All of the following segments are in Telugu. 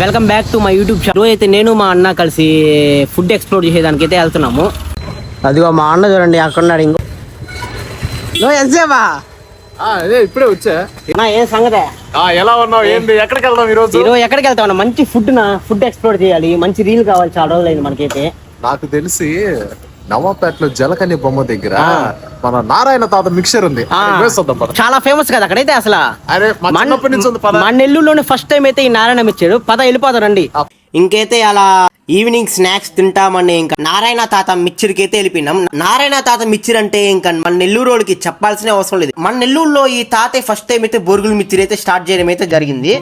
Welcome back to my YouTube channel. అయితే నేను మా అన్న కలిసి ఫుడ్ ఎక్స్ప్లోర్ చేసేదానికి అయితే వెళ్తున్నాము. అదిగో మా అన్న చూడండి అక్కడ ఉన్నాడు. ఇంకో ఎంతసేపా అదే ఇప్పుడే వచ్చా. ఏం సంగతే? ఎలా ఉన్నావు? ఏంది? ఎక్కడికి వెళ్దాం ఈరోజు? ఎక్కడికి వెళ్తామన్నా? మంచి ఫుడ్ ఎక్స్ప్లోర్ చేయాలి. మంచి రీల్ కావాలి. చాలా రోజులైంది మనకైతే. నాకు తెలిసి నవాపేటలో జలకన్య బొమ్మ దగ్గర మన నారాయణ తాత మిక్చర్ ఉంది. చాలా ఫేమస్ కదా అక్కడైతే. అసలు అరే మన నెల్లూరులోనే ఫస్ట్ టైం అయితే ఈ నారాయణ మిక్చర్. వెళ్ళిపోతారండి. ఇంకైతే అలా ఈవినింగ్ స్నాక్స్ తింటామని ఇంకా నారాయణ తాత మిక్చర్కి అయితే వెళ్ళిపోయినాం. నారాయణ తాత మిక్చర్ అంటే ఇంకా మన నెల్లూరు వాళ్ళకి చెప్పాల్సిన అవసరం లేదు. మన నెల్లూరులో ఈ తాత ఫస్ట్ టైం అయితే బొరుగుల మిక్చర్ అయితే స్టార్ట్ చేయడం అయితే జరిగింది.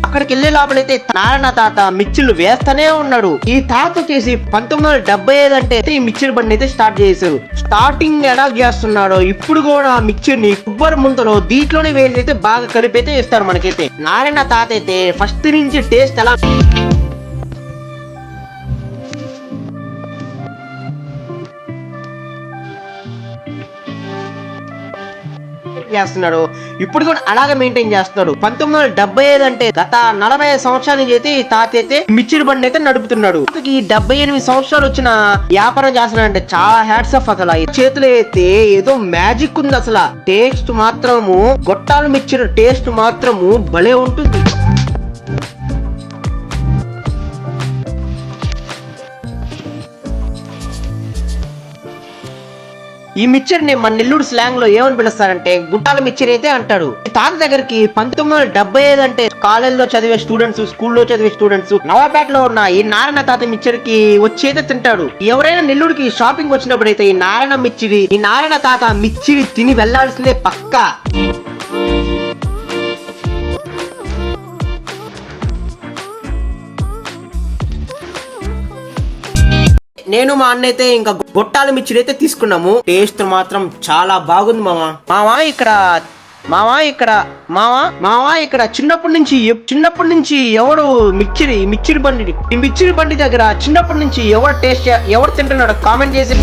అక్కడికి వెళ్లే లోపలైతే నారాయణ తాత మిక్చర్లు వేస్తానే ఉన్నాడు. ఈ తాత వచ్చేసి 1975 అంటే ఈ మిక్చర్ బండి అయితే స్టార్ట్ చేశారు. స్టార్టింగ్ ఎలా చేస్తున్నాడో ఇప్పుడు కూడా మిక్చర్ ని కొబ్బరి ముంతలో దీంట్లోనే వేసి అయితే బాగా కలిపి అయితే ఇస్తారు మనకైతే. నారాయణ తాత అయితే ఫస్ట్ నుంచి టేస్ట్ ఎలా చేస్తున్నాడు ఇప్పుడు కూడా అలాగే మెయింటైన్ చేస్తున్నాడు. 1975 అంటే గత 45 సంవత్సరాల నుంచి అయితే ఈ తాత అయితే మిక్చర్ బండి అయితే నడుపుతున్నాడు. ఈ 78 సంవత్సరాలు వచ్చిన వ్యాపారం చేస్తున్నాడు అంటే చాలా హ్యాట్స్ ఆఫ్. అసలు ఈ చేతులు అయితే ఏదో మ్యాజిక్ ఉంది. అసలు టేస్ట్ మాత్రము గొట్టాల మిక్చర్ టేస్ట్ మాత్రము భలే ఉంటుంది. ఈ మిక్చర్ ని మన నెల్లూరు స్లాంగ్ లో ఏమని పిలుస్తారంటే గుట్టాల మిక్చర్ అయితే అంటాడు. తాత దగ్గరికి 1975 అంటే కాలేజ్ లో చదివే స్టూడెంట్స్, స్కూల్లో చదివే స్టూడెంట్స్ నవాపేటలో ఉన్న ఈ నారాయణ తాత మిక్చర్ కి వచ్చి తింటాడు. ఎవరైనా నెల్లూరుకి షాపింగ్ వచ్చినప్పుడు అయితే ఈ నారాయణ తాత మిక్చర్ తిని వెళ్లాల్సిందే పక్కా. నేను మా అన్న అయితే ఇంకా గొట్టాల మిర్చి అయితే తీసుకున్నాము. టేస్ట్ మాత్రం చాలా బాగుంది మావా. ఇక్కడ చిన్నప్పటి నుంచి ఎవడు మిక్చర్ బండి దగ్గర చిన్నప్పటి నుంచి ఎవరు తింటున్నాడో కామెంట్ చేసి